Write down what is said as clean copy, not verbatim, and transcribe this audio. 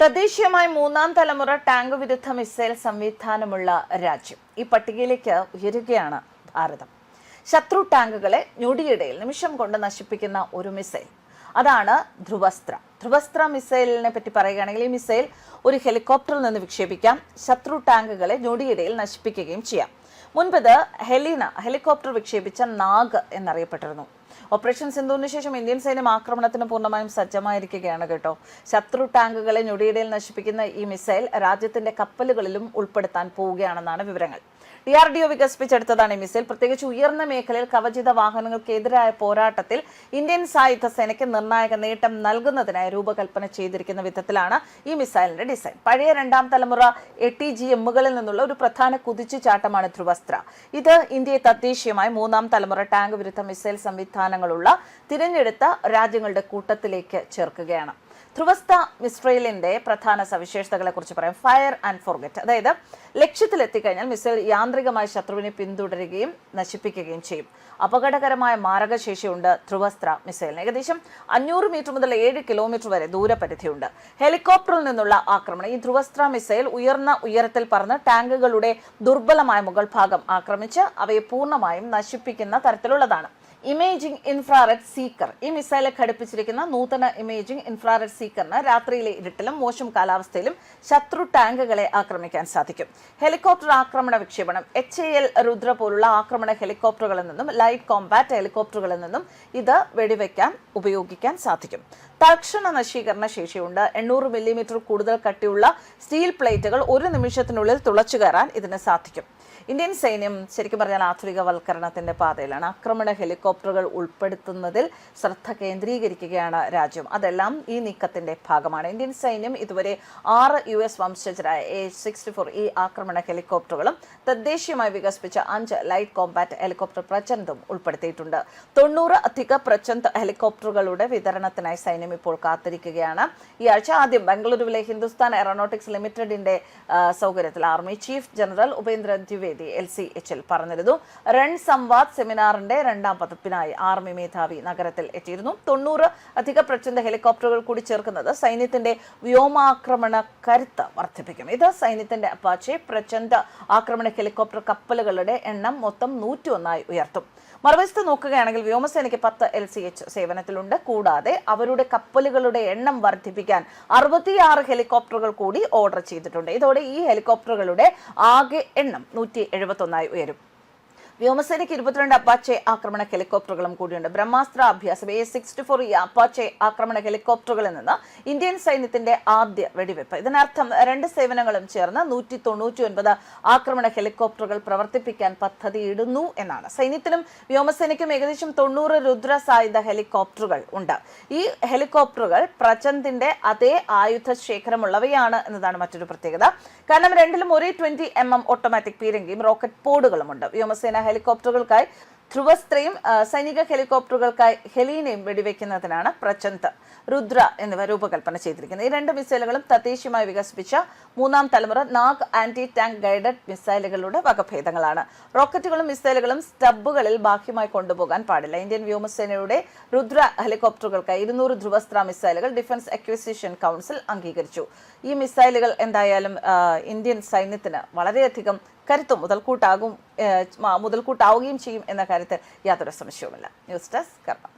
തദ്ദേശീയമായി മൂന്നാം തലമുറ ടാങ്ക് വിരുദ്ധ മിസൈൽ സംവിധാനമുള്ള രാജ്യം. ഈ പട്ടികയിലേക്ക് ഉയരുകയാണ് ഭാരതം. ശത്രു ടാങ്കുകളെ ഞൊടിയിടയിൽ നിമിഷം കൊണ്ട് നശിപ്പിക്കുന്ന ഒരു മിസൈൽ, അതാണ് ധ്രുവസ്ത്ര. ധ്രുവസ്ത്ര മിസൈലിനെ പറ്റി പറയുകയാണെങ്കിൽ, ഈ മിസൈൽ ഒരു ഹെലികോപ്റ്ററിൽ നിന്ന് വിക്ഷേപിക്കാം, ശത്രു ടാങ്കുകളെ ഞൊടിയിടയിൽ നശിപ്പിക്കുകയും ചെയ്യാം. മുൻപ് ഇത് ഹെലികോപ്റ്റർ വിക്ഷേപിച്ച നാഗ് എന്നറിയപ്പെട്ടിരുന്നു. ഓപ്പറേഷൻ സിന്ധുവിന് ശേഷം ഇന്ത്യൻ സൈന്യം ആക്രമണത്തിന് പൂർണ്ണമായും സജ്ജമായിരിക്കുകയാണ് കേട്ടോ. ശത്രു ടാങ്കുകളെ ഞൊടിയിടയിൽ നശിപ്പിക്കുന്ന ഈ മിസൈൽ രാജ്യത്തിന്റെ കപ്പലുകളിലും ഉൾപ്പെടുത്താൻ പോവുകയാണെന്നാണ് വിവരങ്ങൾ. DRDO വികസിപ്പിച്ചെടുത്തതാണ് ഈ മിസൈൽ. പ്രത്യേകിച്ച് ഉയർന്ന മേഖലയിൽ കവചിത വാഹനങ്ങൾക്കെതിരായ പോരാട്ടത്തിൽ ഇന്ത്യൻ സായുധ സേനയ്ക്ക് നിർണായക നേട്ടം നൽകുന്നതിനായി രൂപകൽപ്പന ചെയ്തിരിക്കുന്ന വിധത്തിലാണ് ഈ മിസൈലിന്റെ ഡിസൈൻ. പഴയ രണ്ടാം തലമുറ ATGM-കളിൽ നിന്നുള്ള ഒരു പ്രധാന കുതിച്ചുചാട്ടമാണ് ധ്രുവസ്ത്ര. ഇത് ഇന്ത്യയെ തദ്ദേശീയമായി മൂന്നാം തലമുറ ടാങ്ക് വിരുദ്ധ മിസൈൽ സംവിധാനങ്ങളുള്ള തിരഞ്ഞെടുത്ത രാജ്യങ്ങളുടെ കൂട്ടത്തിലേക്ക് ചേർക്കുകയാണ്. ധ്രുവസ്ത്ര മിസൈലിന്റെ പ്രധാന സവിശേഷതകളെ കുറിച്ച് പറയാം. ഫയർ ആൻഡ് ഫോർഗെറ്റ്, അതായത് ലക്ഷ്യത്തിലെത്തിക്കഴിഞ്ഞാൽ മിസൈൽ യാന്ത്രികമായി ശത്രുവിനെ പിന്തുടരുകയും നശിപ്പിക്കുകയും ചെയ്യും. അപകടകരമായ മാരകശേഷിയുണ്ട് ധ്രുവസ്ത്ര മിസൈലിന്. ഏകദേശം 500 മീറ്റർ മുതൽ 7 കിലോമീറ്റർ വരെ ദൂരപരിധിയുണ്ട്. ഹെലികോപ്റ്ററിൽ നിന്നുള്ള ആക്രമണം. ഈ ധ്രുവസ്ത്ര മിസൈൽ ഉയർന്ന ഉയരത്തിൽ പറന്ന് ടാങ്കുകളുടെ ദുർബലമായ മുകൾ ഭാഗം ആക്രമിച്ച് അവയെ പൂർണ്ണമായും നശിപ്പിക്കുന്ന തരത്തിലുള്ളതാണ്. Imaging infrared seeker. ഈ മിസൈലെ ഘടിപ്പിച്ചിരിക്കുന്ന നൂതന ഇമേജിംഗ് ഇൻഫ്രാറെഡ് സീക്കറിന് രാത്രിയിലെ ഇരുട്ടിലും മോശം കാലാവസ്ഥയിലും ശത്രു ടാങ്കുകളെ ആക്രമിക്കാൻ സാധിക്കും. ഹെലികോപ്റ്റർ ആക്രമണ വിക്ഷേപണം. HAL രുദ്ര പോലുള്ള ആക്രമണ ഹെലികോപ്റ്ററുകളിൽ നിന്നും ലൈറ്റ് കോമ്പാറ്റ് ഹെലികോപ്റ്ററുകളിൽ നിന്നും ഇത് വെടിവെക്കാൻ ഉപയോഗിക്കാൻ സാധിക്കും. തൽക്ഷണ നശീകരണ ശേഷിയുണ്ട്. 800 മില്ലിമീറ്റർ കൂടുതൽ കട്ടിയുള്ള സ്റ്റീൽ പ്ലേറ്റുകൾ ഒരു നിമിഷത്തിനുള്ളിൽ തുളച്ചു കയറാൻ ഇതിന് സാധിക്കും. ഇന്ത്യൻ സൈന്യം ശരിക്കും പറഞ്ഞാൽ ആധുനികവൽക്കരണത്തിന്റെ പാതയിലാണ്. ആക്രമണ ഹെലികോപ്റ്ററുകൾ ഉൾപ്പെടുത്തുന്നതിൽ ശ്രദ്ധ കേന്ദ്രീകരിക്കുകയാണ് രാജ്യം. അതെല്ലാം ഈ നീക്കത്തിന്റെ ഭാഗമാണ്. ഇന്ത്യൻ സൈന്യം ഇതുവരെ 6 US വംശജരായ AH-64 ഈ ആക്രമണ ഹെലികോപ്റ്ററുകളും തദ്ദേശീയമായി വികസിപ്പിച്ച 5 ലൈറ്റ് കോമ്പാറ്റ് ഹെലികോപ്റ്റർ പ്രചണ്ഡും ഉൾപ്പെടുത്തിയിട്ടുണ്ട്. 90 അധിക പ്രചണ്ഡ് ഹെലികോപ്റ്ററുകളുടെ വിതരണത്തിനായി സൈന്യം ഇപ്പോൾ കാത്തിരിക്കുകയാണ്. ഈ ആഴ്ച ആദ്യം ബംഗളൂരുവിലെ ഹിന്ദുസ്ഥാൻ എയറോനോട്ടിക്സ് ലിമിറ്റഡിന്റെ സൗകര്യത്തിൽ army chief general Upendra Dwivedi LCHൽ പറഞ്ഞിരുന്നു. റൺ സംവാദ് സെമിനാറിന്റെ രണ്ടാം പതിപ്പിനായി ആർമി മേധാവി നഗരത്തിൽ എത്തിയിരുന്നു. 90 അധിക പ്രചണ്ഡ് ഹെലികോപ്റ്ററുകൾ കൂടി ചേർക്കുന്നത് സൈന്യത്തിന്റെ വ്യോമാക്രമണ കരുത്ത് വർദ്ധിപ്പിക്കും. ഇത് സൈന്യത്തിന്റെ അപ്പാച്ചെ പ്രചണ്ഡ് ആക്രമണ ഹെലികോപ്റ്റർ കപ്പലുകളുടെ എണ്ണം മൊത്തം 101 ഉയർത്തും. മറുവശത്ത് നോക്കുകയാണെങ്കിൽ വ്യോമസേനയ്ക്ക് 10 LCH സേവനത്തിലുണ്ട്. കൂടാതെ അവരുടെ കപ്പലുകളുടെ എണ്ണം വർദ്ധിപ്പിക്കാൻ 66 ഹെലികോപ്റ്ററുകൾ കൂടി ഓർഡർ ചെയ്തിട്ടുണ്ട്. ഇതോടെ ഈ ഹെലികോപ്റ്ററുകളുടെ ആകെ എണ്ണം 171 ഉയരും. വ്യോമസേനയ്ക്ക് 22 അപ്പാച്ചെ ആക്രമണ ഹെലികോപ്റ്ററുകളും കൂടിയുണ്ട്. ബ്രഹ്മാസ്ത്ര അഭ്യാസം AH-64 ഈ അപ്പാച്ചെ ആക്രമണ ഹെലികോപ്റ്ററുകളിൽ നിന്ന് ഇന്ത്യൻ സൈന്യത്തിന്റെ ആദ്യ വെടിവെപ്പ്. ഇതിനർത്ഥം രണ്ട് സേവനങ്ങളും ചേർന്ന് 199 ആക്രമണ ഹെലികോപ്റ്ററുകൾ പ്രവർത്തിപ്പിക്കാൻ പദ്ധതിയിടുന്നു എന്നാണ്. സൈന്യത്തിലും വ്യോമസേനയ്ക്കും ഏകദേശം 90 രുദ്ര സായുധ ഹെലികോപ്റ്ററുകൾ ഉണ്ട്. ഈ ഹെലികോപ്റ്ററുകൾ പ്രചണ്ഡിന്റെ അതേ ആയുധ ശേഖരമുള്ളവയാണ് എന്നതാണ് മറ്റൊരു പ്രത്യേകത. കാരണം രണ്ടിലും ഒരേ 20mm ഓട്ടോമാറ്റിക് പീരങ്കിയും റോക്കറ്റ് പോഡുകളുമുണ്ട്. വ്യോമസേന ഹെലികോപ്റ്ററുകൾക്കായി ധ്രുവസ്ത്രയും സൈനിക ഹെലികോപ്റ്ററുകൾക്കായി ഹെലീനയും വെടിവെക്കുന്നതിനാണ് പ്രചണ്ഡ്, രുദ്ര എന്നിവ രൂപകൽപ്പന ചെയ്തിരിക്കുന്നത്. ഈ രണ്ട് മിസൈലുകളും തദ്ദേശീയമായി വികസിപ്പിച്ച മൂന്നാം തലമുറ നാഗ് ആന്റി ടാങ്ക് ഗൈഡഡ് മിസൈലുകളുടെ വകഭേദങ്ങളാണ്. റോക്കറ്റുകളും മിസൈലുകളും സ്റ്റബുകളിൽ ബാഹ്യമായി കൊണ്ടുപോകാൻ പാടില്ല. ഇന്ത്യൻ വ്യോമസേനയുടെ രുദ്ര ഹെലികോപ്റ്ററുകൾക്കായി 200 ധ്രുവസ്ത്ര മിസൈലുകൾ ഡിഫൻസ് അക്വിസിഷൻ കൗൺസിൽ അംഗീകരിച്ചു. ഈ മിസൈലുകൾ എന്തായാലും ഇന്ത്യൻ സൈന്യത്തിന് വളരെയധികം കരുത്തും മുതൽക്കൂട്ടാവുകയും ചെയ്യും എന്ന കാര്യത്തിൽ യാതൊരു സംശയവുമില്ല. ന്യൂസ് ഡെസ്ക് കർമ്മ.